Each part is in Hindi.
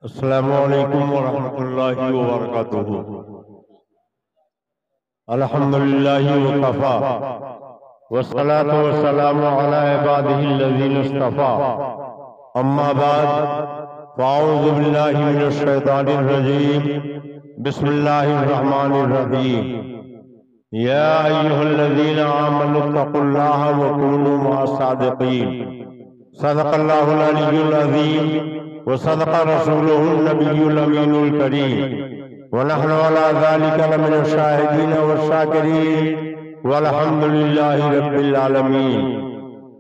अस्सलामुअलैकुम वरहमतुल्लाहि वबरकातुहू। अल्हम्दुलिल्लाहि वकफ़ा वस्सलातु वस्सलामु अला इबादिहिल्लज़ीना इस्तफ़ा। अम्मा बाद फ़अऊज़ु बिल्लाहि मिनश शैतानिर रजीम। बिस्मिल्लाहिर रहमानिर रहीम। या अय्युहल्लज़ीना आमनुत्तक़ुल्लाहा व कूनू मअस-सादिक़ीन। सदक़ल्लाहुल अलिय्युल अज़ीम व सदक़ रसूलुहुन नबियुल अमीनुल करीम व नहनु अला ज़ालिका लमिनश शाहिदीन वश्शाकिरीन वल्हम्दुलिल्लाहि रब्बिल आलमीन।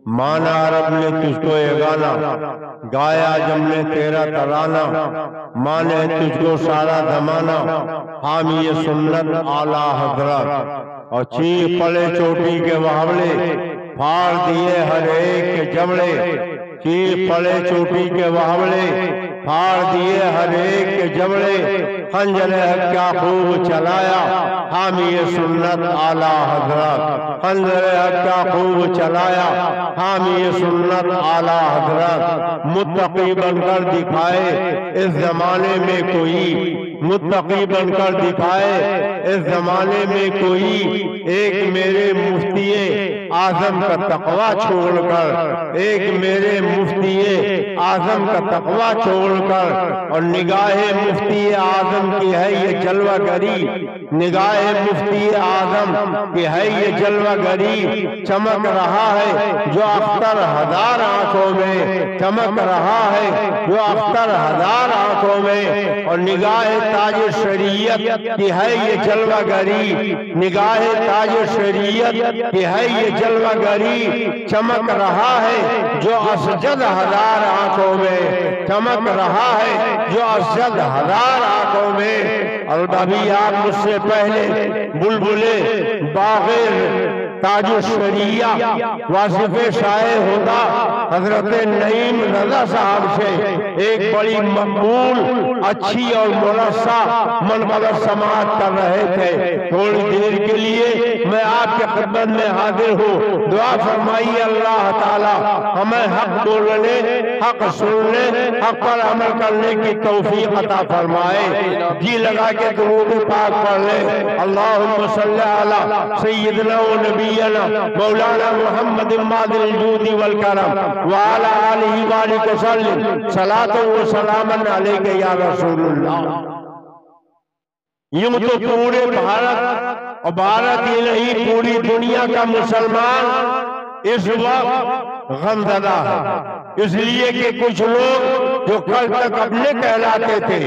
माना अरब ने तुझको ये गाना, गाया जमने तेरा तराना, माने तुझको सारा जमाना, हामी सुन्नत आला हजरत। और चीख पड़े चोटी के वहावले, फाड़ दिए हर एक के जबड़े। चीख पड़े चोटी के वहावले, फाड़ दिए हर एक के जबड़े। खंजर क्या खूब चलाया, हामी सुन्नत आला हजरत। खंजर क्या खूब चलाया, हामी सुन्नत आला हजरत। मुत्तकी बनकर दिखाए इस जमाने में कोई, मुत्तकी बनकर दिखाए इस जमाने में कोई। एक मेरे मुफ्तिये आजम का तकवा छोड़कर, एक मेरे मुफ्तिये आजम का तकवा छोड़कर। और निगाहे मुफ्ती आजम की है ये जलवागरी, निगाहे मुफ्ती आजम की है ये जलवागरी। चमक रहा है जो अख्तर हजार आंखों में, चमक रहा है जो अख्तर हजार आंखों में। और निगाहे ताज शरीयत की है ये जलवागरी, निगाहे ताज शरीयत की है ये जलवागरी। चमक रहा है जो असजद हजार आंखों में, चमक रहा है जो असजद हजार आंखों में। और अभी आप मुझसे पहले बुलबुले बाग़िर ताजो शरिया वासिफ़े शाए होदा हजरत नईम रज़ा साहब से एक बड़ी मकबूल, अच्छी और मुरस्सा मनक़बत समाअत कर रहे थे। थोड़ी देर के लिए मैं आपके खिदमत में हाजिर हूँ। दुआ फरमाइए अल्लाह ताला हमें हक बोलने, हक सुनने, हक पर अमल करने की तौफीक अता फरमाए। जी लगा के दुरूद पाक पढ़ ले। अल्लाहुम्मा सल्ली अला सय्यिदना व नबियना मौलाना मुहम्मद मादिल जूदी वल करम व अला आलिहि व अलैहि वसल्लम सलातो व सलामन अलैका या रसूलुल्लाह। यूं तो पूरे भारत और भारत ही नहीं पूरी दुनिया का मुसलमान इस वक्त गमज़दा है, इसलिए कि कुछ लोग जो कल तक अपने कहलाते थे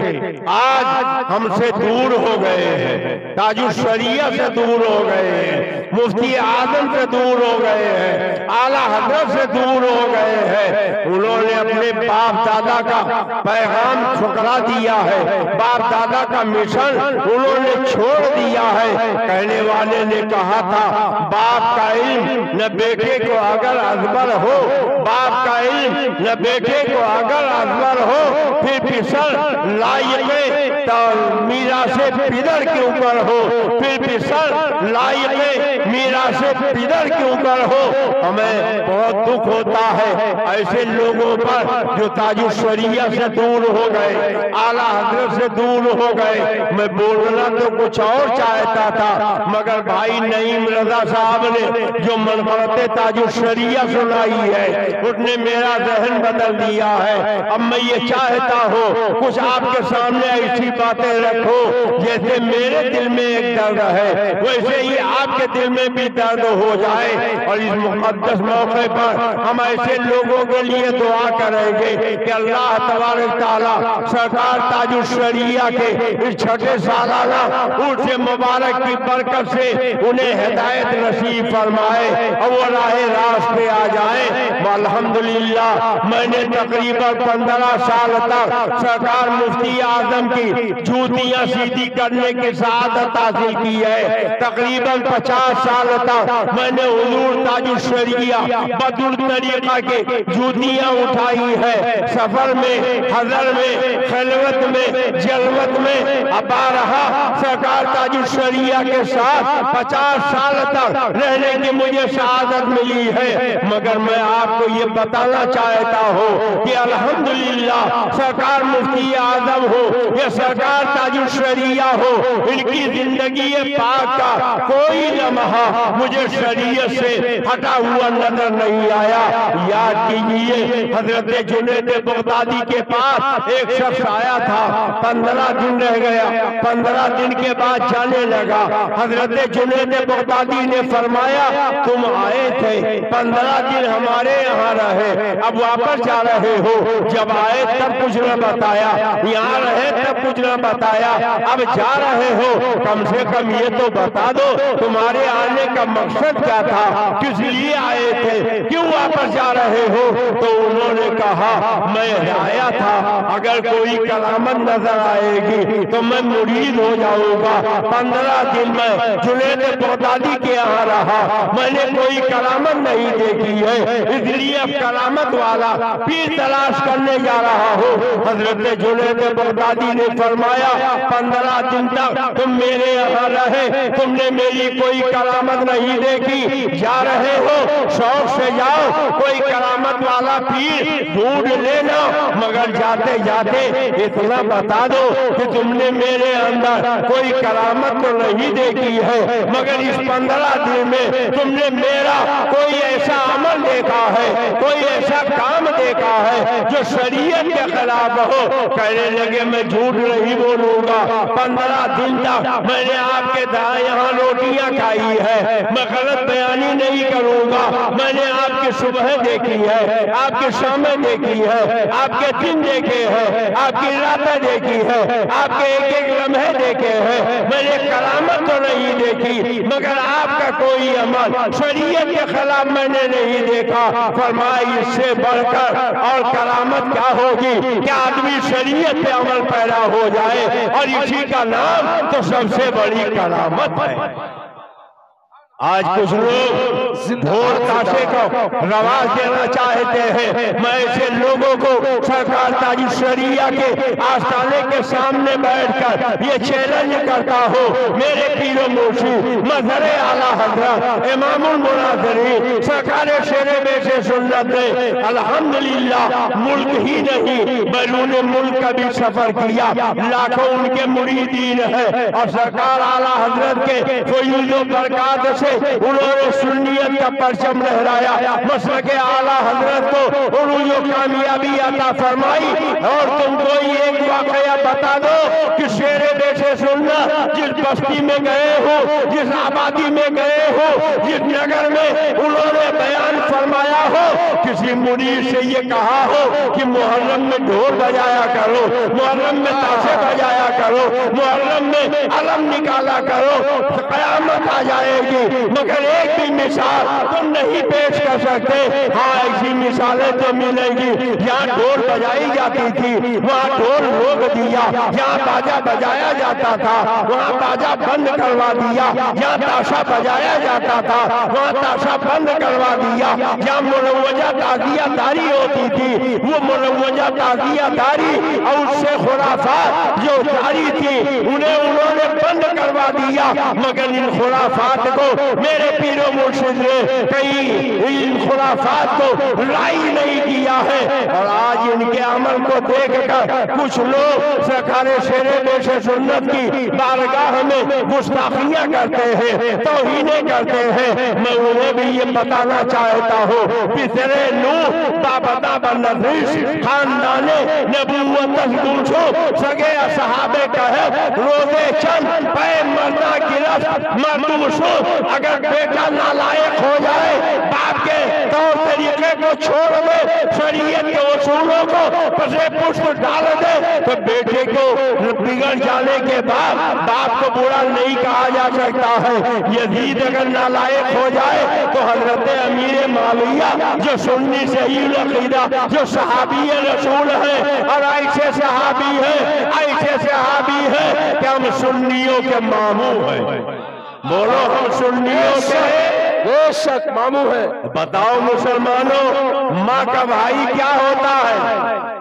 आज हमसे दूर हो गए हैं, ताजुश शरिया से दूर हो गए हैं, मुफ्ती आजम से दूर हो गए हैं, आला हजरत से दूर हो गए हैं। उन्होंने अपने बाप दादा का पैगाम ठुकरा दिया है, बाप दादा का मिशन उन्होंने छोड़ दिया है। कहने वाले ने कहा था बाप का इल्म न बेटे को अगर अजबर हो, बाप का इल्म न बेटे को अगर अजबर हो, फिर फिसल लायके तो मीरा से पिदर के ऊपर हो, फिर फिसल लायके मीरा से पिदर के ऊपर हो। हमें बहुत दुख होता है ऐसे लोगों पर जो ताजुश शरिया से दूर हो गए, आला हजरत से दूर हो गए। मैं बोलना तो कुछ और चाहता था, मगर भाई नईम रज़ा साहब ने जो मनक़बत ताजुश शरिया सुनाई है उसने मेरा जहन बदल दिया है। अब मैं ये चाहता हूँ कुछ आपके सामने ऐसी बातें रखो जैसे मेरे दिल में एक दर्द है वैसे ही आपके दिल में भी दर्द हो जाए। और इस मुक़द्दस मौके पर हम ऐसे लोगों के लिए दुआ करेंगे कि अल्लाह तबारक तआला सरकार ताजुश शरिया के इस छठे सालाना उर्स मुबारक की बरकत से उन्हें हिदायत नसीब फरमाए और वो राहे रास्त पे आ जाए। अल्हम्दुलिल्लाह मैंने तकरीबन 15 साल तक सरकार मुफ्ती आजम की जूतियां सीधी करने की सआदत हासिल की है। तकरीबन 50 साल तक मैंने हुजूर ताजुश शरिया बदुल तरीका के जूतियां उठाई है। सफर में, हजर में, खिलवत में, जलवत में अबा रहा सरकार ताजुश शरिया के साथ 50 साल तक रहने की मुझे सआदत मिली है। मगर मैं आपको ये बताना चाहता हूँ कि अल्हम्दुलिल्लाह सरकार मुफ्ती आजम हो या सरकार ताजुल शरिया हो, इनकी जिंदगी पाक का कोई लम्हा मुझे शरीयत से हटा हुआ नजर नहीं आया। याद कीजिए, हजरत जुनैद बगदादी के पास एक शख्स आया था, 15 दिन रह गया, 15 दिन के बाद जाने लगा। हजरत जुनैद बगदादी ने फरमाया, तुम आए थे 15 दिन हमारे यहाँ रहे, अब वापस जा रहे हो, जब आए तब कुछ न बताया, यहाँ रहे तब कुछ न बताया, अब जा रहे हो, कम से कम ये तो बता दो तुम्हारे आने का मकसद क्या था, किस लिए आए थे, क्यों वापस जा रहे हो। तो उन्होंने कहा, मैं आया था अगर कोई करामत नजर आएगी तो मैं मुरीद हो जाऊंगा। 15 दिन में जुनैद बगदादी के यहाँ रहा, मैंने कोई करामत नहीं देखी है, इसलिए अब करामत वाला पीर तलाश करने जा रहा हो। हजरत जुनैद बगदादी ने फरमाया, 15 दिन तक तुम मेरे यहाँ रहे, तुमने मेरी कोई करामत नहीं देखी, जा रहे हो शौक से जाओ, कोई करामत वाला पीर ढूंढ लेना, मगर जाते जाते इतना बता दो कि तुमने मेरे अंदर कोई करामत तो नहीं देखी है, मगर इस 15 दिन में तुमने मेरा कोई ऐसा अमल देखा है, कोई ऐसा काम देखा है जो शरीयत के खिलाफ हो। कहने लगे, मैं झूठ नहीं बोलूंगा, 15 दिन तक मैंने आपके यहाँ रोटियां खाई है, मैं गलत बयानी नहीं करूंगा, मैंने आपकी सुबह देखी है, आपकी शामें देखी है, आपके दिन देखे हैं, आपकी रातें देखी है, आपके एक एक लम्हे देखे हैं, मैंने करामत तो नहीं देखी, मगर आपका कोई अमल शरीयत के खिलाफ मैंने नहीं देखा। फरमाया, इससे बढ़कर और करामत क्या होगी कि आदमी शरीयत पे अमल पैदा हो जाए, और इसी का नाम तो सबसे बड़ी करामत है। आज कुछ लोग ढोल ताशे को रवाज देना चाहते हैं। मैं ऐसे लोगों को सरकार ताजुल शरिया के आस्थाने के सामने बैठकर ये चैलेंज करता हूँ, मेरे पीरो मुर्शिद मजहर आला हजरत इमामुल मुनाज़िरीन सरकार शेरे बेशे सुन्नत ने अल्हम्दुलिल्लाह मुल्क ही नहीं बैरून मुल्क का भी सफर किया, लाखों उनके मुरीदीन है, और सरकार आला हजरत के फयूज़ बरकात से उन्होंने सुन्नियत का परचम लहराया, मसलक के आला हजरत को उन्होंने कामयाबी अता फरमाई। और तुमको एक वाकया बता दो कि शेरे बेशे सुन्ना जिस बस्ती में गए हो, जिस आबादी में गए हो, जिस नगर में उन्होंने बयान फरमाया हो, किसी मुरीद से ये कहा हो कि मुहर्रम में ढोल बजाया करो, मुहर्रम में ताशे बजाया करो, मुहर्रम में अलम निकाला करो, कयामत आ जाएगी, मगर एक भी मिसाल तुम नहीं पेश कर सकते। हाँ, ऐसी मिसालें तो मिलेंगी, जहाँ ढोल बजाई जाती थी वहाँ ढोल रोक दिया, जहाँ बाजा बजाया जाता था वहाँ बाजा बंद करवा दिया, जहाँ ताशा बजाया जाता था वहाँ ताशा बंद करवा दिया, जहाँ मुरव्वजा ताज़ियादारी होती थी वो मुरव्वजा ताज़ियादारी और उससे खुराफात जो जारी थी उन्हें उन्होंने बंद करवा दिया। मगर इन खुराफात को मेरे पीरो मुर्शिद ने कई इन खुराफात को राई नहीं किया है, और आज इनके अमल को देखकर कुछ लोग सरकार शेरे बेशे सुन्नत की बारगाह में गुस्ताखियां करते हैं, तौहीनें करते हैं। मैं उन्हें भी ये बताना चाहता हूँ, पितरे नूह बाबता बनदीस खानदाने नबूवत गुलशो सगे असहाबे कहे रोजे चंद पे मरना गिरफ्त मरदूसो। अगर बेटा नालायक हो जाए, बाप के तौर तरीके को छोड़ दे, शरीयत के उसूलों को पसे पुष्प डाल दे, तो बेटे को बिगड़ जाने के बाद बाप को बुरा नहीं कहा जा सकता है। यजीद अगर नालायक हो जाए तो हजरत अमीर माविया जो सुन्नी सही अकीदा जो सहाबी रसूल है, और ऐसे सहाबी है, ऐसे सहाबी है कि हम सुन्नियों के मामू हैं। बोलो, हम सुन्नियों के बेशक मामू है। बताओ मुसलमानों, माँ का भाई क्या होता है?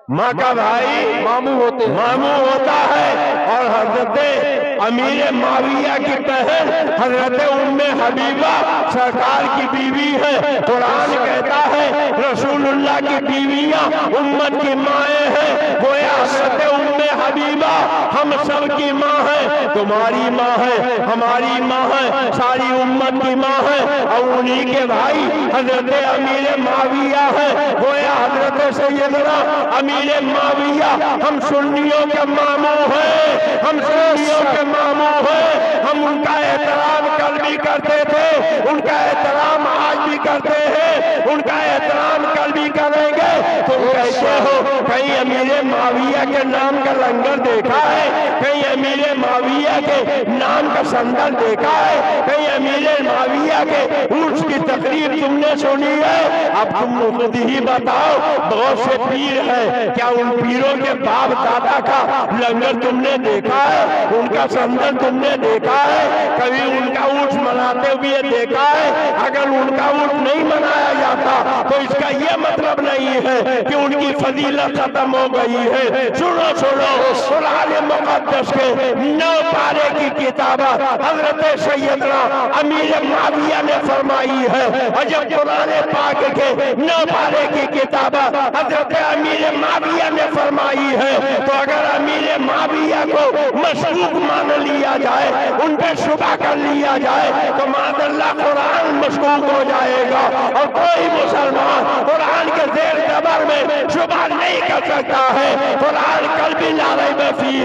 माँ का भाई मामू होता है। और हजरत अमीर माविया की बहन हजरत उम्मे हबीबा सरकार की बीवी है। कुरान कहता है रसूलुल्लाह की बीवियां उम्मत की माएँ हैं। गोया हजरत उम्मे हबीबा हम सब की माँ है, तुम्हारी माँ है, हमारी माँ है, सारी उम्मत की माँ है। और उन्हीं के भाई हजरत अमीर माविया है। गोया हजरत सैयदना अमीर माविया हम सुन्नियों के मामू हैं, हम सुन्नियों के मामू हैं। हम उनका एहतराम कल भी करते थे, उनका एहतराम आज भी करते हैं, उनका एहतराम कल भी करेंगे। तुम कैसे हो? कहीं अमीर माविया के नाम का लंगर देखा है? कहीं अमीर माविया के नाम का संदल देखा है? कहीं अमीर माविया के उर्स की तकरीर तुमने सुनी है? अब तुम खुद ही बताओ, बहुत से पीर है, क्या उन पीरों के बाप दादा का लंगर तुमने देखा है? उनका संदल तुमने देखा है? कभी उनका उर्स मनाते हुए देखा है? अगर उनका उर्स नहीं मनाया जाता तो इसका यह मतलब नहीं है कि उनकी फजीलत खत्म हो गई है। सुनो सुनो, कुरान मुक़द्दस के 9 पारे की किताब हजरत सैयदना अमीर माविया ने फरमाई है। और जब कुरान पाक के 9 पारे की किताब हजरत अमीर माविया ने फरमाई है, तो अगर अमीर माविया को मशकूक मान लिया जाए, उन पे शुबा कर लिया जाए, तो मादल्ला कुरान मशकूक हो जाएगा। और कोई मुसलमान कुरान के जेर जबर में शुबा नहीं कर सकता है। कुरान कल भी ला रही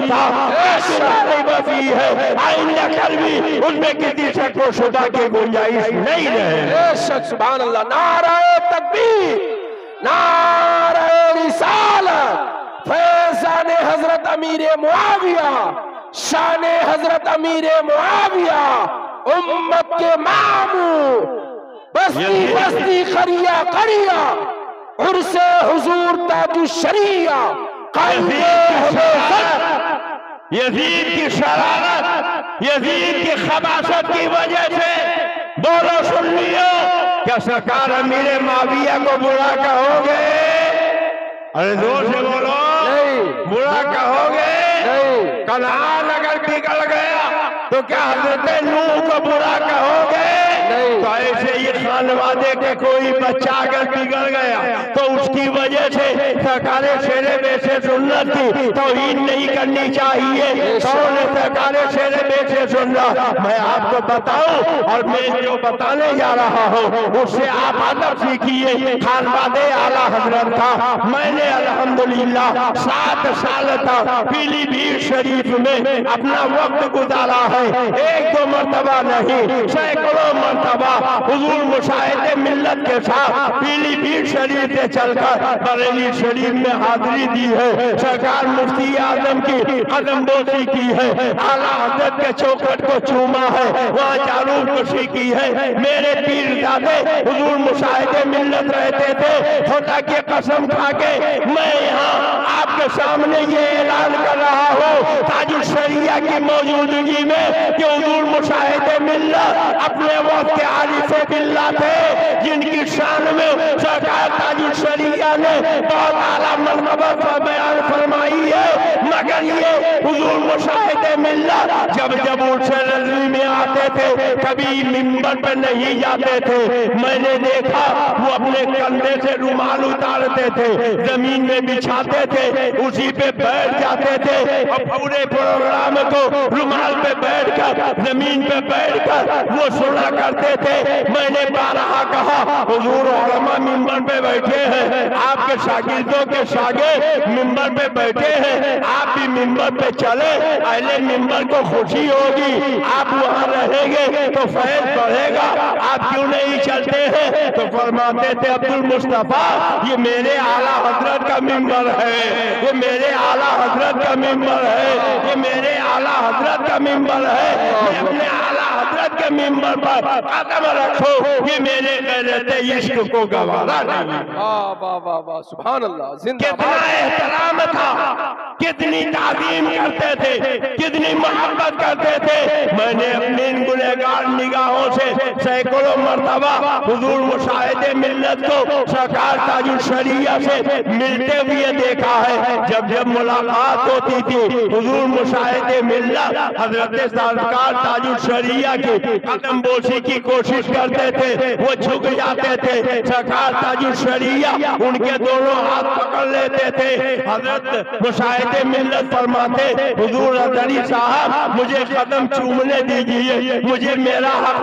था, बफी है, आइंदा कल भी उसमें किसी शक को शुबा की गुंजाइश नहीं रहे। सुभान अल्लाह। नारे तकबीर, नारे रिसालत, फैज़ान हजरत अमीर मुआविया, शान हजरत अमीर मुआविया, उम्मत के मामू, बस्ती बस्ती खरिया खरिया, उर्से हुजूर ताजु शरिया, यजीद की शरारत, यजीद की खबासत की वजह से बोलो सुन्नियो, क्या सरकार अमीर माविया को बुरा कहोगे? अरे जोर से बोलो, बुरा कहोगे? कनान अगर बिगड़ गया तो क्या हजरत नूह को बुरा कहोगे? तो ऐसे ये खानवादे के कोई बच्चा अगर बिगड़ गया तो उसकी वजह से सरकार शेरे बेशे सुन्नत की तौहीन नहीं करनी चाहिए। कौन है सरकार शेरे बेशे सुन्नत? मैं आपको बताऊं, और मैं जो बताने जा रहा हूं उससे आप अदब सीखिए। खानवादे आला हजरत का मैंने अल्हम्दुलिल्लाह 7 साल तक पीलीभीत शरीफ में अपना वक्त गुजारा है। 1-2 मरतबा नहीं, सैकड़ों मरतबा हुजूर मुशाहिदे मिल्लत के साथ पीलीभीत शरीफ से चलकर बरेली शरीफ में हाजिरी दी है। सरकार मुफ्ती आजम की कदमबोसी की है, आला हजरत के चौखट को चूमा है, वहाँ जारूब खुशी की है। मेरे पीरजादे हुजूर मुशाहिदे मिल्लत रहते थे। खुदा की कसम खा के मैं यहाँ आपके सामने ये ऐलान कर रहा हूँ ताजुल शरिया की मौजूदगी में कि हुजूर मुशाहिदे मिल्लत अपने वक्त के आरिफे बिल्ला थे, जिनकी शान में सरकार ताजुल शरिया ने बहुत आला मर्तबा बयान फरमाई है। मगर ये हुजूर मुशाहिदे मिल्लत जब जब उनसे रज़वी में आते थे कभी मिंबर पर नहीं जाते थे। मैंने देखा वो अपने कंधे से रुमाल उतारते थे, जमीन में बिछाते थे, उसी पे बैठ जाते थे और पूरे प्रोग्राम को रुमाल पे बैठकर जमीन पे बैठकर वो सुना करते थे। मैंने बारहा कहा हुजूर उलमा मिंबर पे बैठे हैं, आपके शागिर्दों के शागिर्द मिंबर पे बैठे हैं, आप भी मिंबर पे चले, अहले मिंबर को खुशी होगी, आप वहाँ रहेंगे तो फैज बढ़ेगा, आप क्यों नहीं चलते हैं? तो फरमाते थे अब्दुल मुस्तफा ये मेरे आला हजरत का मिंबर है, ये मेरे आला हजरत का मिंबर है, ये मेरे आला हजरत का मिंबर है। मैं अपने आला हजरत के मिंबर पर कदम रखो, ये मेरे गैरत इश्क को गवारा नहीं। वाह वाह वाह वाह, सुभान अल्लाह। कितना एहतराम था, कितनी ताज़ीम करते थे, कितनी मोहब्बत करते थे। मैंने अपनी इन गुनहगार निगाहों से सैकड़ों मर्तबा हुजूर मुशाहिदे मिल्लत को सरकार ताजुल शरिया से मिलते हुए देखा है। जब जब मुलाकात होती थी हुजूर मुशाहिदे मिल्लत हजरत सरकार ताजुल शरिया की कदम बोसी की कोशिश करते थे, वो झुक जाते थे। सरकार ताजुल शरिया उनके दोनों हाथ पकड़ लेते थे। हजरत मुशाहिदे मिल्लत फरमाते, हुजूर अदरी साहब मुझे कदम चूमने दीजिए, मुझे मेरा हक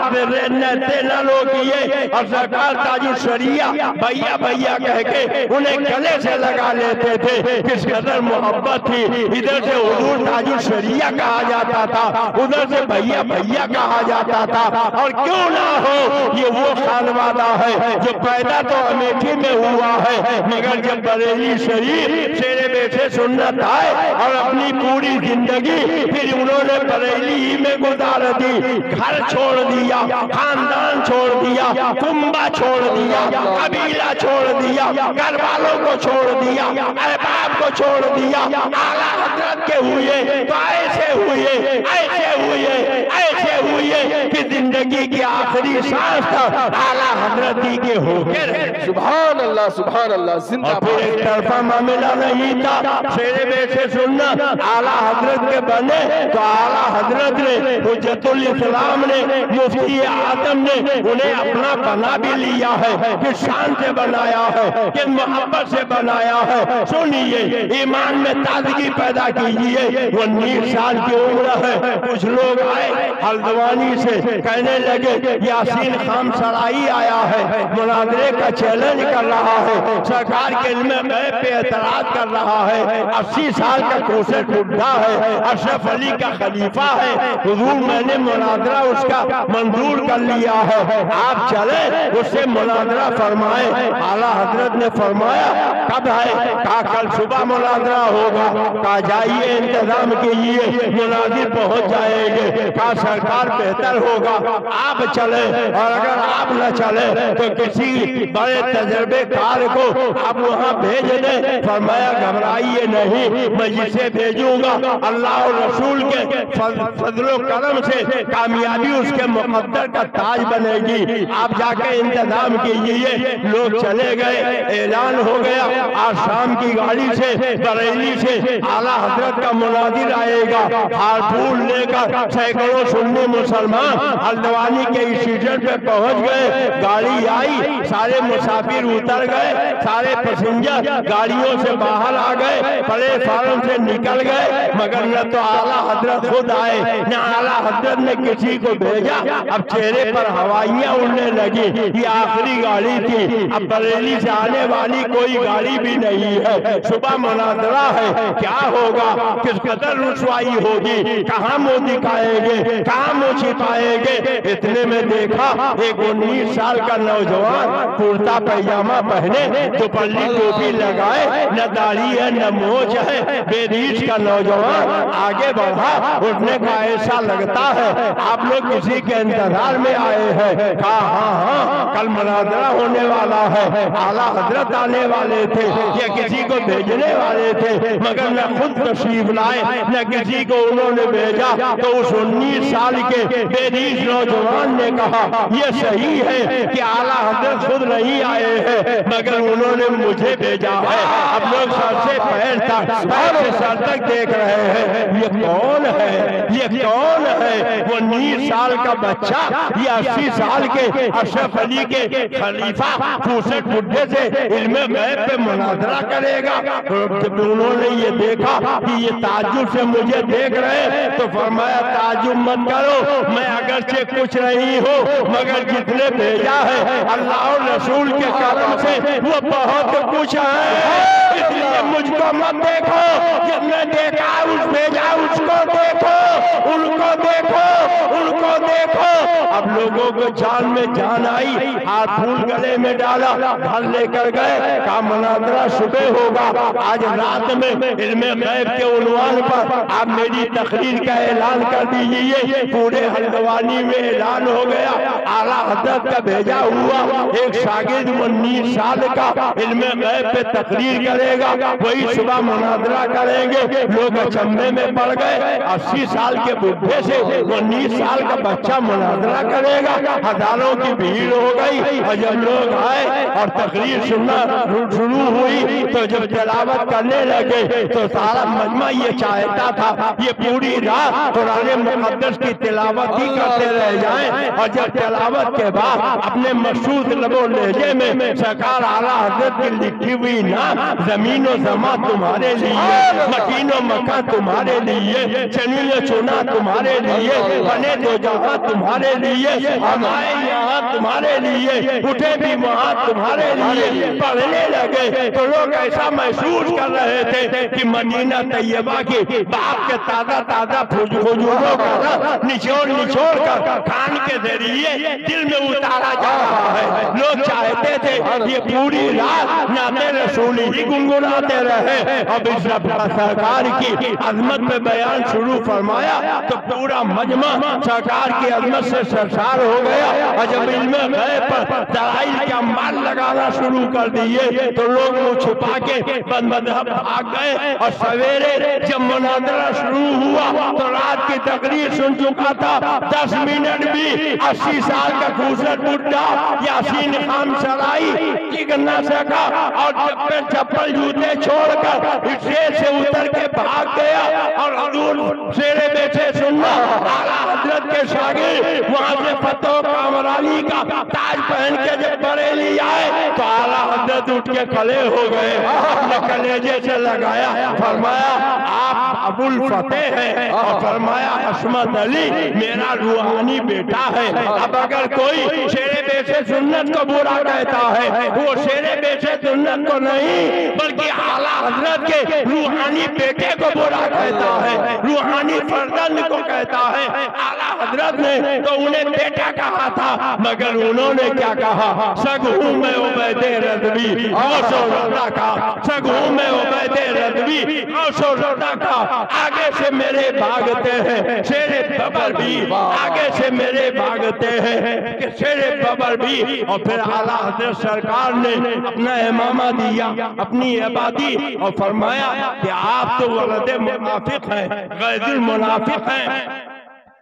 न रोकिए। और सरकार ताजुल शरिया भैया भैया कह के उन्हें गले से लगा लेते थे। किस कदर मोहब्बत थी। इधर से हुजूर ताजुल शरिया कहा जाता था, उधर से भैया भैया कहा जाता था। और क्यों ना हो, ये वो खानवादा है जो पैदा तो अमेठी में हुआ है, मगर जब बरेली शरीफ शेरे बेटे सुन्नत आए और अपनी पूरी जिंदगी फिर उन्होंने बरेली ही में गुजार दी। घर छोड़ दिया, खानदान छोड़ दिया, कुंबा छोड़ दिया, कबीला छोड़ दिया, घर वालों को छोड़ दिया, अहबाब को छोड़ दिया। आला हजरत के हुए तो ऐसे हुए, ऐसे हुए, ऐसे हुए कि जिंदगी की आखिरी सांस तक आला हजरत ही के होकर। सुभान अल्लाह, सुभान अल्लाह। जिंदाबाद। फिर एक तरफा मामला नहीं था, शेरे बेटे सुनना आला हजरत के बने तो आला हजरत ने हुज्जतुल इस्लाम ने मुफ्ती आदम ने उन्हें अपना बना भी लिया है, कि शान से बनाया है, कि मोहब्बत से बनाया है। सुनिए, ईमान में ताजगी पैदा कीजिए। 19 साल की उम्र है। कुछ लोग आए हल्द्वानी से, कहने लगे यासीन खान सराई आया है, मुनाजरे का चैलेंज कर रहा है, सरकार के इल्म गैब पे एतराज कर रहा है। 80 साल का कोसे बुढ़ा है, अशरफ अली का खलीफा है। हुजूर मैंने मुनाजरा उसका मंजूर कर लिया है, आप चले उससे मुनाजरा फरमाए। आला हजरत ने फरमाया कब है? कहा कल सुबह मुनाजरा होगा। कहा जाइए इंतजाम कीजिए, मुनाजिर पहुंच जाएंगे। कहा सरकार बेहतर होगा आप चले, और अगर आप न चले तो किसी बड़े तजर्बेकार को आप वहाँ भेज दें। फरमाया घबराइए नहीं, मैं जिसे भेजूंगा अल्लाह और रसूल के फजलो करम से कामयाबी उसके मुकद्दर का ताज बनेगी। आप जाके इंतजाम कीजिए। लोग चले गए, ऐलान हो गया आज शाम की गाड़ी से बरेली से आला हजरत का मुनादिर आएगा। हार फूल लेकर सैकड़ों सुन्नी मुसलमान हल्द्वानी के स्टेशन पे पहुंच गए। गाड़ी आई, सारे मुसाफिर उतर गए, सारे पैसेंजर गाड़ियों से बाहर आ गए, प्लेटफार्म से निकल गए, मगर न तो आला हजरत खुद आए, न आला हजरत ने किसी को भेजा। अब चेहरे पर हवाइयां उड़ने लगी। ये आखिरी गाड़ी थी, अब बरेली से आने वाली कोई गाड़ी भी नहीं है। सुबह मुनाजरा है, क्या होगा, किस कदर रुसवाई होगी, कहाँ मुँह दिखाएंगे, कहाँ मुँह छिपाएंगे। इतने में देखा एक 19 साल का नौजवान कुर्ता पैजामा पहने, दुपल्ली टोपी लगाए, न दाढ़ी है न मोछ है, बेरीज का नौजवान आगे बढ़ा। उसने कहा ऐसा लगता है आप लोग किसी के इंतजार में आए हैं। कहा हाँ हाँ, कल मुनाजरा होने वाला है, आला हजरत आने वाले थे या किसी को भेजने वाले थे, मगर न खुद तशरीफ लाए न किसी को उन्होंने भेजा। तो उस 19 साल के बेरीज नौजवान ने कहा यह सही है कि आला हजरत खुद नहीं आए हैं, मगर उन्होंने मुझे भेजा है। अब लोग सर से पैर तक, पैर से सर तक देख रहे हैं, ये कौन है, ये कौन है? वो 19 साल का बच्चा, ये 80 साल के अशरफ अली के खलीफा फूसट बुढ़े से इल्मे गैब पे मुनाजरा करेगा। जब उन्होंने ये देखा कि ये ताज्जुब से मुझे देख रहे हैं, तो फरमाया ताज्जुब मत करो, मैं अगरचे कुछ नहीं हूँ, मगर जितने भेजा है अल्लाह और रसूल के करम से वो बहुत कुछ है। इसलिए मुझको मत देखो, जिसने देखा उस भेजा उसको देखो, उनको देखो, उनको देखो। अब लोगों को जान में जान आई, हाथ फूल गले में डाला, घर लेकर गए, का मुनाजरा सुबह होगा। आज रात में इल्मे गैब के उन्वान पर आप मेरी तकरीर का ऐलान कर दीजिए। पूरे हल्द्वानी में ऐलान हो गया, आला हजरत का भेजा हुआ एक शागिर्द 19 साल का इल्मे गैब पे तकरीर करेगा, वही सुबह मुनाजरा करेंगे। लोग अचंभे में पड़ गए, 80 साल के बुढ़े से 19 साल का बच्चा मुनाजरा करेगा। हजारों की भीड़ हो गई और जब लोग आए और तकरीर सुनना शुरू हुई तो जब तिलावत करने लगे तो सारा मजमा ये चाहता था ये पूरी रात कुरान मुक़द्दस की तिलावत ही करते रह जाएं। और जब तिलावत के बाद अपने मशहूर लबो लहजे में सरकार आला हजरत की लिखी हुई ना, जमीनो जमा तुम्हारे लिए, मकीनो मका तुम्हारे लिए, चुनियो चुना तुम्हारे लिए, बने दो जहां तुम्हारे लिए, हम आए यहाँ तुम्हारे लिए, उठे भी वहाँ तुम्हारे लिए। पढ़ने लगे तो लोग ऐसा महसूस कर रहे थे कि मदीना तैयबा की बाप के ताजा ताजा फुजूलों का निचोड़ निचोड़ कर कान के जरिए दिल में उतारा जा रहा है। लोग चाहते थे ये पूरी रात नाते रसूल ही गुनगुनाते रहे। अब इस सरकार की अजमत में बयान शुरू फरमाया तो पूरा मजमा सरकार की अजमत से सरसार हो गया। और जब इल्मे गैब पर दलाइल के अंबार लगाना शुरू कर दिए तो लोग मुँह छुपा के बदमज़हब भाग गए। और सवेरे जब मुनाजरा शुरू हुआ तो रात की तकरीर सुन चुका था, 10 मिनट भी 80 साल का खूबसूरत बुढ़ा यासीन खान सराई टिक न सका और चप्पल जूते छोड़कर स्टेज से उतर के भाग गया। और हजूर शेरे बैठे सुनना, आला हजरत के शागिर्द वहां से फतो कामरानी का ताज पहन के जब बरेली आए तो आला हजरत उठ के खड़े हो गए, अपने कलेजे से लगाया, फरमाया आप अबुल फतेह हैं, और फरमाया अस्मत अली मेरा रूहानी बेटा है। अब अगर कोई शेरे बेशे सुन्नत को बुरा कहता है वो शेरे बेशे सुन्नत को नहीं बल्कि आला हजरत के रूहानी बेटे को बुरा कहता है, रूहानी फर्जंद को कहता है। आला हजरत ने तो उन्हें बेटा कहा था, मगर उन्होंने क्या कहा, सगहू में उबैदे रज़वी औसोरदा का, सगहू में उबैदे रज़वी औसोरदा का। आगे से मेरे भागते हैं शेरे बबर भी, आगे से मेरे भागते हैं कि शेरे बबर भी। और फिर आला हजरत सरकार ने अपना इमामा दिया, अपनी इबादी, और फरमाया कि आप तो वलदे मुनाफिक हैं, गैरुल मुनाफिक हैं।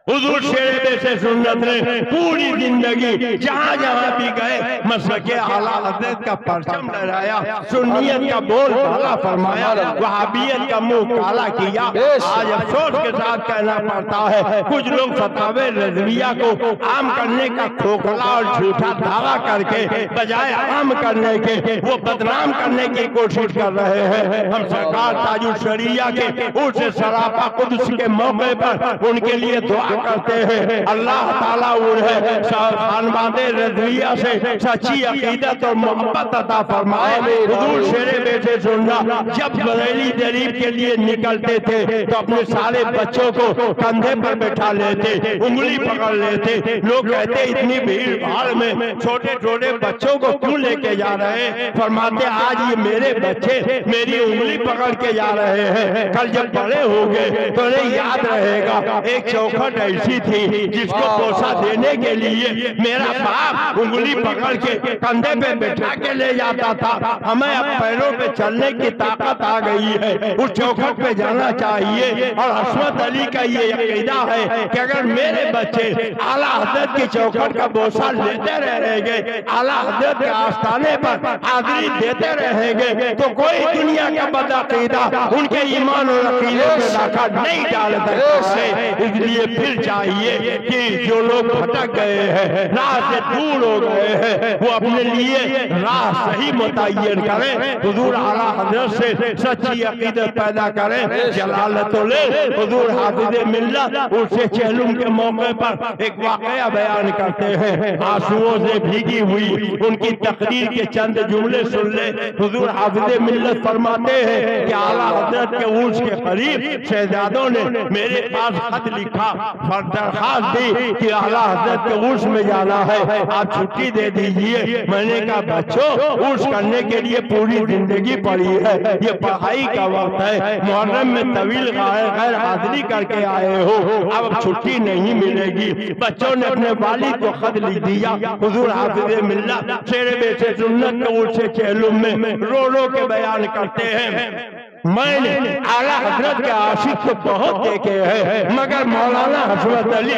हुजूर शेरे बेशे सुन्नत ने पूरी जिंदगी जहाँ जहाँ भी गए मसलके आला हज़रत का परचम लहराया, सुन्नियत का बोल बाला फरमाया, वहाबियत का मुंह काला किया। आज अफसोस के साथ कहना पड़ता है कुछ लोग फतावे रज़विया को आम करने का खोखला और झूठा दावा करके बजाय आम करने के वो बदनाम करने की कोशिश कर रहे हैं। हम सरकार ताजुल शरिया के उर्स सराफा कुद्स के मौके पर उनके लिए दुआ करते हैं। अल्लाह ताला उन्हें खानवादे रज़विया से सच्ची अकीदत और मोहब्बत अता फरमाए। हुजूर शेरे बेशे सुनना, जब बरेली शरीफ के लिए निकलते थे तो अपने सारे बच्चों को कंधे पर बैठा लेते, उंगली पकड़ लेते। लोग कहते इतनी भीड़ भाड़ में छोटे छोटे बच्चों को क्यों लेके जा रहे हैं? फरमाते आज ये मेरे बच्चे मेरी उंगली पकड़ के जा रहे हैं, कल जब बड़े होंगे तो उन्हें याद रहेगा एक चौखट ऐसी थी जिसको पोसा देने के लिए मेरा बाप उंगली पकड़ के कंधे पे बैठा के ले जाता था। हमें अब पैरों पे चलने की ताकत आ गई है, उस चौखट पे जाना चाहिए। और अस्मत अली का ये अकीदा है कि अगर मेरे बच्चे आला हजरत की चौखट का बोसा लेते रहेंगे, आला हजरत के आस्थाने पर हाजिरी देते रहेंगे तो कोई दुनिया का बदअकीदा उनके ईमान और अकीदे पे धक्का नहीं डाल सकता। इसलिए फिर चाहिए कि जो लोग भटक गए हैं, राह से दूर हो गए हैं, वो अपने लिए राह सही मुतय्यन करें, हुजूर आला हजरत से सच्ची अकीदत पैदा करें। जलालतुल हुजूर हाफिज़े मिल्लत उर्से चहलुम के मौके पर एक वाकया बयान करते हैं, आंसुओं से भीगी हुई उनकी तकरीर के चंद जुमले सुन ले। हुजूर हाफिज़े मिल्लत फरमाते हैं कि आला हजरत के उर्स के करीब शहजादों ने मेरे पास खत लिखा, दरखास्त दी कि आला हजरत के उर्स में जाना है, आप छुट्टी दे दीजिए। मैंने कहा बच्चों, उर्स करने के लिए पूरी जिंदगी पड़ी है, ये पढ़ाई का वक्त है, मुहर्रम में तवील गैर हाजिरी करके आए हो, अब छुट्टी नहीं मिलेगी। बच्चों ने अपने वालिद को खत लिख दिया। हुजूर हाफिज़ मिल्लत शेर बेशे सुन्नत के उर्स चेहलुम में रो रो के बयान करते हैं, मैंने आला हजरत के आशिक तो बहुत देखे हैं, मगर मौलाना हसरत अली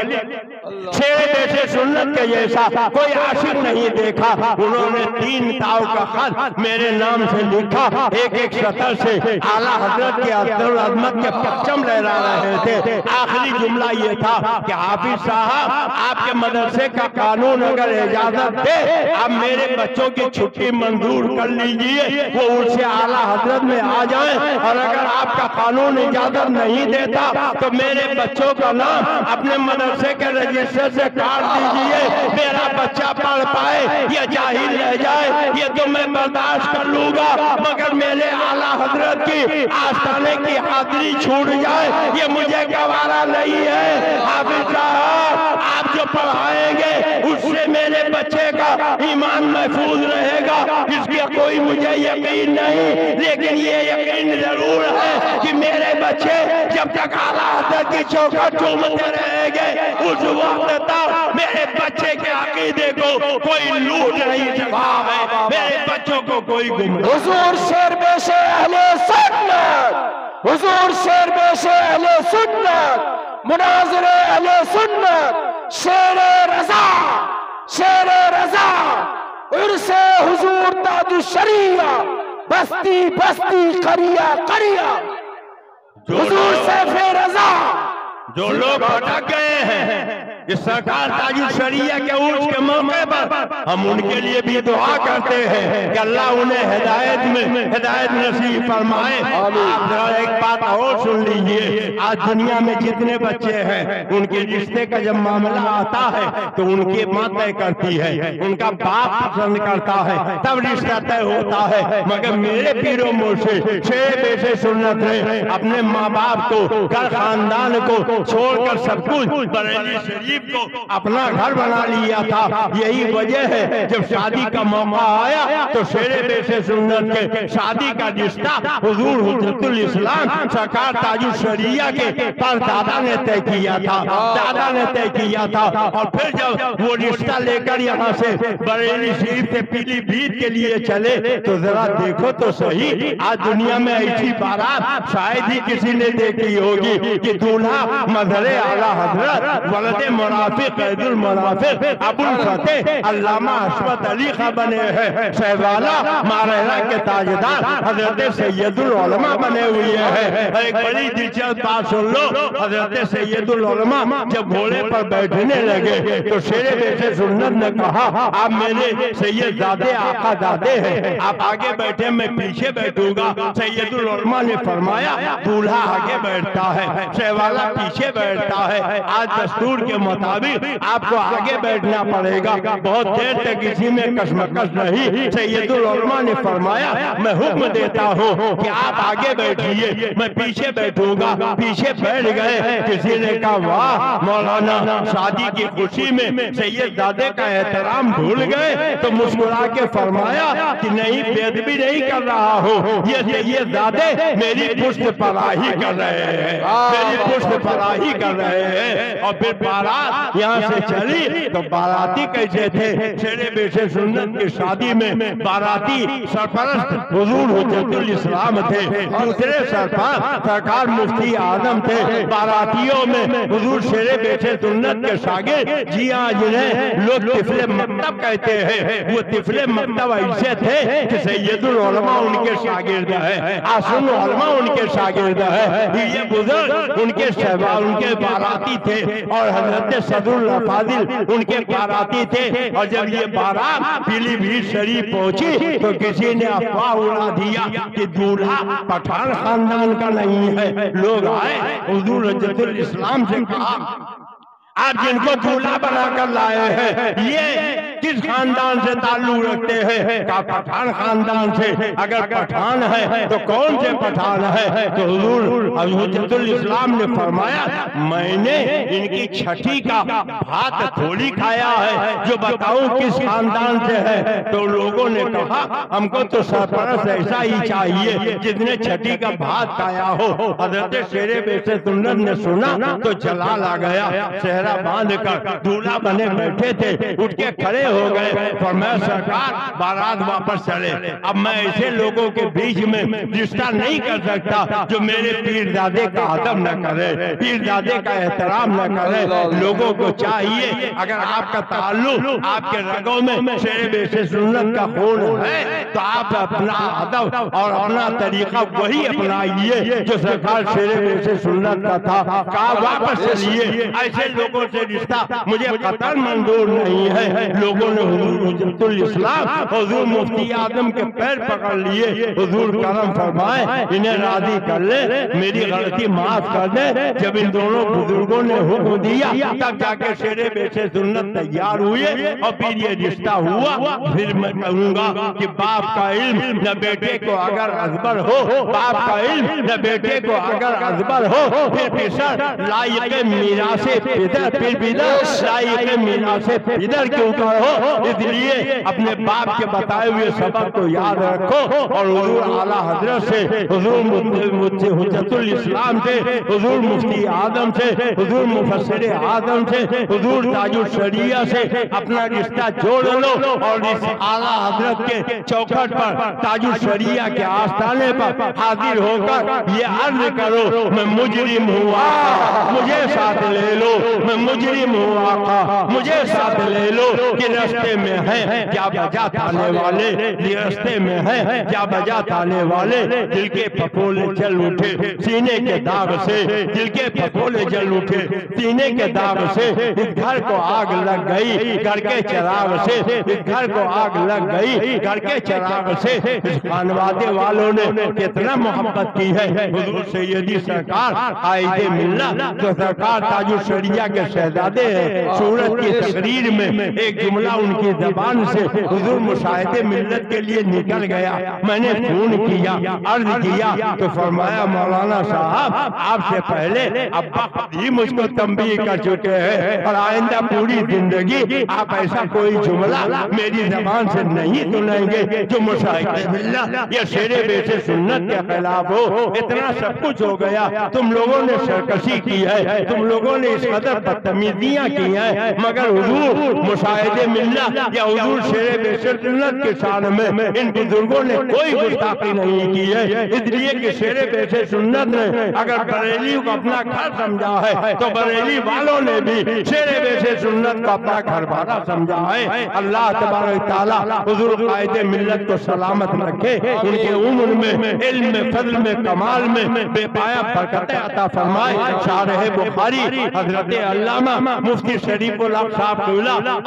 शेर बेशे सुन्नत के जैसा कोई आशिक नहीं देखा। उन्होंने 3 ताव का खत मेरे नाम से लिखा, एक एक सतर से आला हजरत के अज़मत के परचम लहरा रहे थे। आखिरी जुमला ये था कि हाफिज साहब, आपके मदरसे का कानून अगर इजाजत दे, आप मेरे बच्चों की छुट्टी मंजूर कर लीजिए, वो उनसे आला हजरत में आ जाए, और अगर आपका कानून इजाजत नहीं देता तो मेरे बच्चों का नाम अपने मदरसे के रजिस्टर से काट दीजिए। मेरा बच्चा पढ़ पाए या जाहिल रह जाए ये तो मैं बर्दाश्त कर लूंगा, मगर मेरे आला हजरत की आस्थाने की हाजिरी छूट जाए ये मुझे गवारा नहीं है। हाफिज साहब, आप जो पढ़ाएंगे उससे मेरे बच्चे का ईमान महफूज रहेगा, इसका कोई मुझे यकीन नहीं, लेकिन ये यकीन जरूर है कि मेरे बच्चे जब तक आला हजरत की चौखट चूमते रहेंगे उस वक्त तक मेरे बच्चे के अकीदे को कोई लूट नहीं सका है, मेरे बच्चों को कोई गुमराह। हुजूर शेर बेशे अहले सुन्नत, हुजूर शेर बेशे अहले सुन्नत, मुनाज़िर अहले सुन्नत, शेर रज़ा, शेर रज़ा, उर्से हुजूर ताजुश शरिया, बस्ती बस्ती करिया करिया, हुजूर सैफ़े रज़ा। जो लोग भटक गए हैं इस सरकार ताजुश शरिया के उर्स के मौके पर, हम उनके लिए भी दुआ करते हैं कि अल्लाह उन्हें हिदायत नसीब फरमाए। आप जरा एक बात और सुन लीजिए, आज दुनिया में जितने बच्चे हैं उनके रिश्ते का जब मामला आता है तो उनकी माँ तय करती है, उनका बाप पसंद करता है, तब रिश्ता तय होता है। मगर मेरे पीरों मुर्शिद शेर बेशे सुन्नत ने अपने माँ बाप को, घर खानदान को छोड़कर सब कुछ बरेली शरीफ को अपना घर बना लिया था। यही वजह है जब शादी का मौका आया तो शेर बेशे सुन्नत के शादी का रिश्ता हुजूर हुज्जतुल इस्लाम सरकार ताजुश शरिया के परदादा ने तय किया था, दादा ने तय किया था। और फिर जब वो रिश्ता लेकर यहाँ से बरेली शरीफ से पीलीभीत के लिए चले तो जरा देखो तो सही, आज दुनिया में ऐसी बारात शायद ही किसी ने देखी होगी कि दूल्हा मजहरे आला हजरत वलदे मुनाफिक कैदुल मुनाफिक अबुल फतेह अल्लामा हशमत अली खां बने हैं, शहवाला मारहरा के ताजदार हजरत सैयदुल उलमा बने हुए हैं। एक बड़ी दिलचस्प बात सुन लो, हजरत सैयदुल उलमा जब घोड़े पर बैठने लगे तो शेर बेशे सुन्नत ने कहा, आप मेरे सैयद दादे आका दादे हैं, आप आगे बैठे मैं पीछे बैठूंगा। सैयदुल उलमा ने फरमाया दूल्हा आगे बैठता है, शहवाला पीछे बैठता है, आज दस्तूर के मुताबिक आपको आगे बैठना पड़ेगा, बहुत देर तक इसी में कशमकश नहीं। सैयदुल उलमा ने फरमाया मैं हुक्म देता हूँ कि आप आगे बैठिए, मैं पीछे बैठूंगा। पीछे बैठ गए। किसी ने कहा वाह मौलाना, शादी की खुशी में सैयद दादे का एहतराम भूल गए, तो मुस्कुरा के फरमाया कि नहीं, बेदबी नहीं कर रहा हूँ, ये सैयद दादे मेरी पुष्ट पराही कर रहे हैं, मेरी पुष्ट पराही कर रहे हैं। और फिर बारात यहाँ से चली तो बाराती कैसे थे? शेरे बेशे सुन्नत की शादी में बाराती सरपरस्त हुजूर हुज्जतुल इस्लाम थे, दूसरे सरपरस्त सरकार मुफ्ती आजम थे। बारातियों में हुजूर शेरे बेशे सुन्नत के शागिर्द जी हाँ, जिन्हें लोग तिफले मकतब कहते हैं, वो तिफले मकतब ऐसे थे कि सैयदुल उलमा उनके शागिर्द है, आसुन उलमा उनके शागिर्द है। ये बुजुर्ग उनके शहबाज उनके बाराती थे और हजरत सदरुल फाजिल उनके बाराती थे। और जब ये बारात पीलीभीत शरीफ पहुंची तो किसी ने अफवाह उड़ा दिया कि दूल्हा पठान खानदान का नहीं है। लोग आए हुजूर हुज्जतुल इस्लाम से कहा, आप जिनको दूल्हा बनाकर लाए हैं ये किस खानदान से ताल्लुक रखते हैं? का पठान खानदान से। अगर पठान है तो कौन से पठान है? तो हुजूर हुज्जतुल इस्लाम ने फरमाया, मैंने इनकी छठी का भात थोड़ी खाया है जो बताऊं किस खानदान से है। तो लोगों ने कहा, हमको तो सरपरस्त ऐसा ही चाहिए जिसने छठी का भात खाया हो। हजरत शेरे बेशे सुन्नत ने सुना तो जलाल आ गया। सेहरा बांध कर दूल्हा बने बैठे थे, उठ के खड़े हो गए। फरमाया, सरकार बारात वापस चले। अब मैं ऐसे लोगों के बीच में रिश्ता नहीं कर सकता जो मेरे पीरजादे का अदब न करे, पीरजादे का एहतराम न करे। लोगों को चाहिए, अगर आपका ताल्लुक आपके रगों में शेरे बेशे सुन्नत का खून है तो आप अपना अदब और अपना तरीका वही अपनाइए जो सरकार शेरे बेशे सुन्नत का था। कहा वापस चलिए, ऐसे लोगों से रिश्ता मुझे कतई मंजूर नहीं है। लोगों ने हुजूर हुज्जतुल इस्लाम हुजूर मुफ्ती आजम के पैर पकड़ लिए। हुजूर करम फरमाए, इन्हें राजी कर ले, मेरी गलती माफ कर दे। जब इन दोनों बुजुर्गों ने हुक्म दिया तब जाके शेरे बेशे सुन्नत तैयार हुए और फिर ये रिश्ता हुआ। फिर मैं कहूँगा कि बाप का इल्म न बेटे को अगर अजबर हो, बाप का इल्म न बेटे को अगर अजबर हो, फिर पिसर लायक मीरासे पिदर, फिर पिदर लायक मीरासे पिदर क्यों कहो। इसलिए अपने बाप के बताए हुए सबक को याद रखो और हुजूर आला हजरत से, हुजूर हुज्जतुल इस्लाम से, हुजूर मुफ्ती आदम से, हुजूर मुफस्सिर आदम से, हुजूर ताजुल शरिया से अपना रिश्ता जोड़ लो और इस आला हजरत के चौखट पर ताजुल शरिया के आस्थाने पर हाजिर होकर ये अर्ज करो, मैं मुजरिम हूँ आका, मुझे साथ ले लो। मैं मुजरिम हूँ आका, मुझे साथ ले लो। कि रास्ते में है क्या बजा थाने वाले, रास्ते में है क्या बजा थाने वाले। दिल के फफोले जल उठे सीने के दाग से, दिल के फफोले जल उठे सीने के दाग से। इस घर को आग लग गई घर के चिराग से, इस घर को आग लग गई घर के चिराग से। इस खानवादे वालों ने कितना मोहब्बत की है। हुजूर सैयदी सरकार आइदे मिलना तो सरकार ताजुल शरिया के शहजादे हैं। सूरत की तकरीर में एक जुमला उनकी जबान से हुजूर मुशाहिदे मिल्लत के लिए निकल गया। मैंने फोन किया, अर्ज किया तो फरमाया, मौलाना साहब आपसे पहले अब्बा ही मुझको तंबीह कर चुके हैं और आइंदा पूरी जिंदगी आप ऐसा कोई जुमला मेरी जबान से नहीं सुनेंगे जो मुशाहिदे मिल्लत या शेरे बेशे सुन्नत के खिलाफ हो। इतना सब कुछ हो गया, तुम लोगों ने सरकशी की है, तुम लोगों ने इस कदर बदतमीजियां की हैं, मगर हुजूर मुशाहिदे मिल्लत या हुजूर शेरे बेशे सुन्नत के शान में इन बुजुर्गों ने कोई गुस्ताखी नहीं की है। इसलिए कि शेरे बेशे सुन्नत ने अगर बरेली को अपना घर समझा है तो बरेली वालों ने भी शेरे बेशे सुन्नत को अपना घर वाला समझा है। अल्लाह तबारक तआला हुजूर कायदे मिल्लत को सलामत रखे, उनके उम्र में, इल्म में, फजल में, कमाल में बेपाया बरकत अता फरमाए। शारह बुखारी हजरत अल्लामा मुफ्ती शरीफुल हक साहब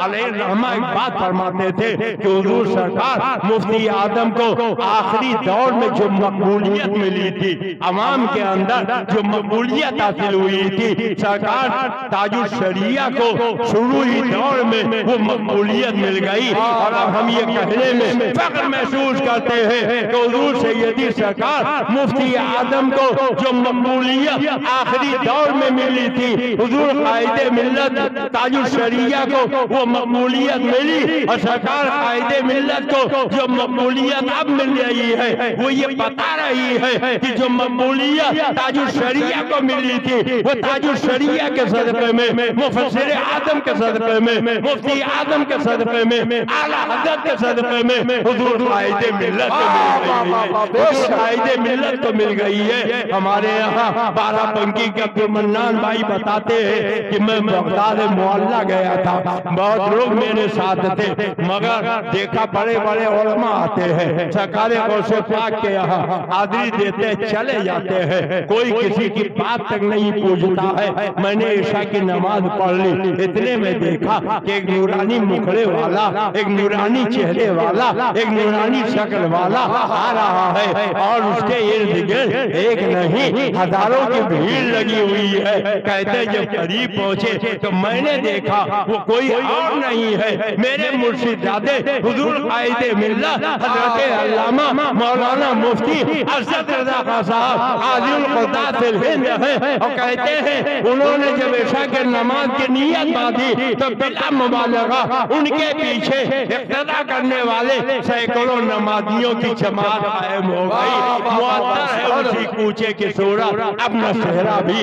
अलैहि रहमा एक बात फरमाते थे कि हुजूर सरकार मुफ्ती आदम को आखिरी दौर में जो मकबूलियत मिली थी, अवाम के अंदर जो मकबूलियत हासिल हुई थी, सरकार ताजुल शरिया को शुरू ही दौर में वो मकबूलियत मिल गई। और अब हम ये कहने में फख्र महसूस करते हैं कि हुजूर सैयदी सरकार मुफ्ती आदम को जो मकबूलियत आखिरी दौर में मिली थी, हुजूर कायदे मिल्लत ताजुल शरिया को वो मकबूलियत मिली और सरकार कायदे मिल्लत को जो मकबूलियत अब मिल रही है वो ये बता रही है कि जो मकबूलियत ताजुल शरिया को मिली थी वो ताजुल शरिया के सदक़े में, मुफस्सिर आदम के सदक़े में, मुफ्ती आदम के सदक़े में, आला हज़रत के सदक़े में हुजूर कायदे मिल्लत को मिल गई है। कायदे मिल्लत को मिल गई है। हमारे यहाँ बाराबंकी के अब्दुल मन्नान भाई बताते हैं कि मैं बगदाद मोहल्ला गया था, बहुत लोग मेरे साथ थे, मगर देखा बड़े बड़े उलमा आते हैं, सरकारे गौसे पाक के यहाँ हाजिरी देते चले जाते हैं, कोई किसी की बात तक नहीं पूछता है। मैंने ईशा की नमाज पढ़ ली, इतने में देखा कि एक नूरानी मुखड़े वाला, एक नूरानी चेहरे वाला, एक नूरानी शक्ल वाला आ रहा है और उसके इर्द गिर्द एक नहीं हजारों की भीड़ लगी हुई है। कहते जब करीब पहुंचे तो मैंने देखा वो कोई और नहीं है, मेरे मुर्शिदादे हुजूर कायदे मिल्लत हजरत अल्लामा मौलाना मुफ्ती अरशद रज़ा खां साहब आज़िमुल क़ुद्दात फिल हिंद है। और कहते हैं उन्होंने जब इशा के नमाज की नियत बांधी तो बिला मुबालगा उनके पीछे इक़्तिदा करने वाले सैकड़ों नमाजियों की जमात कायम हो गई। मुअत्तर है उसी कूचे की सूरत, अपना चेहरा भी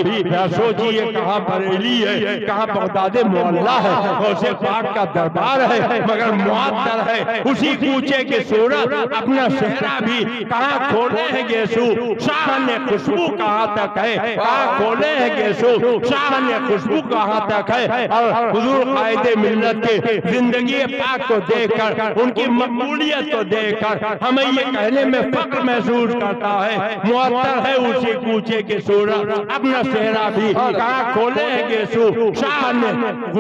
सोचिए कहाँ बरेली है, कहाँ बगदाद मोहल्ला है, गौसे पाक का दरबार है, मगर मुअत्तर है उसी कूचे की सूरत, अपना चेहरा भी कहाँ खोले है गेसू शाह ने खुशबू कहाँ तक है, कहाँ खोले है गेसू शाह ने खुशबू कहाँ तक है। और हुजूर कायदे मिल्लत के जिंदगी पाक को देखकर, उनकी मकबूलियत को देखकर हमें ये कहने में फख्र महसूस करता है, मुअत्तर है उसी कूचे की सूरत, अपना चेहरा भी कहाँ खोले है गेसू शाह ने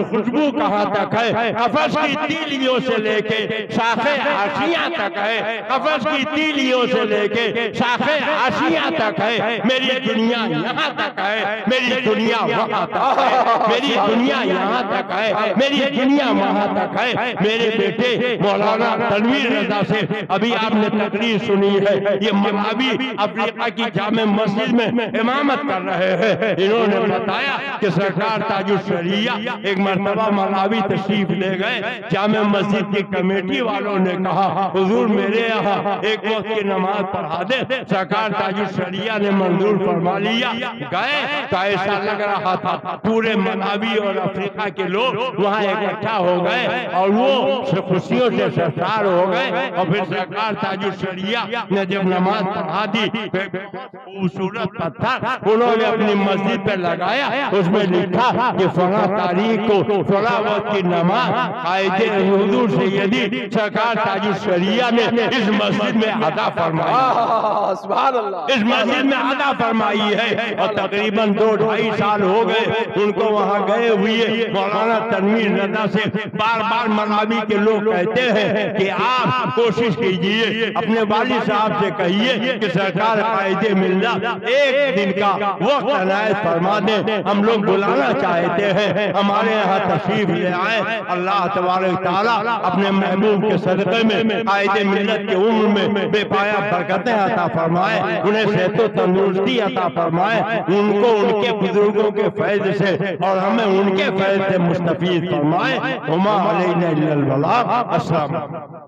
खुशबू कहाँ तक है। कफस की तीलियों से लेके शाखे आशियां तक है, कफस की तीलियों से लेके शाखे आशियां तक है। मेरी दुनिया यहाँ तक है, मेरी दुनिया वहाँ तक है, मेरी दुनिया यहाँ तक है, मेरी दुनिया वहाँ तक है। मेरे बेटे मौलाना तनवीर रजा से अभी आपने तकरीर सुनी है, ये मलावी अफ्रीका की जामे मस्जिद में इमामत कर रहे हैं। इन्होंने बताया कि सरकार ताजुल शरिया एक मरतबा मलावी तशरीफ ले गए, जामे मस्जिद की कमेटी वालों ने कहा हुजूर मेरे यहाँ एक वक्त की नमाज पढ़ा दे, सरकार ताजुल शरिया ने मंजूर फरमा लिया। गए तो ऐसा लग रहा था पूरे मलावी और अफ्रीका के लोग वहाँ इकट्ठा हो गए और वो खुशियों से सरकार हो गए। और फिर सरकार ताजुल शरिया ने जब नमाज पढ़ा दी, खूबसूरत पत्थर उन्होंने अपनी मस्जिद पे लगाया, उसमें लिखा कि फला तारीख को फला वक्त की नमाज कायदे हुजूर सैयदी सरकार ताजुल शरिया ने इस मस्जिद में अदा फरमाई, सुभान अल्लाह, इस मस्जिद में अदा फरमाई है। और तकरीबन 2-2.5 साल हो गए उनको वहाँ गए हुए। मौलाना तनवीर रजा से बार बार मलावी के लोग कहते हैं कि आप कोशिश कीजिए, अपने वालिद साहब से कहिए कि सरकार कायदे मिल्लत एक दिन का वक्त अनायत फरमा दे, हम लोग बुलाना चाहते हैं, हमारे यहाँ तशरीफ ले आए। अल्लाह तबारक तआला अपने महबूब के सदक़े में कायदे मिल्लत की उम्र में बेपाया बरकतें अता फरमाए, उन्हें सेहत तंदुरुस्ती अता फरमाए, उनको उनके बुजुर्गों के फैज़ से और हमें उनके फैज़ से मुस्तफीद फरमाए। हुमा अलैना इल्लल बलाग। अस्सलाम।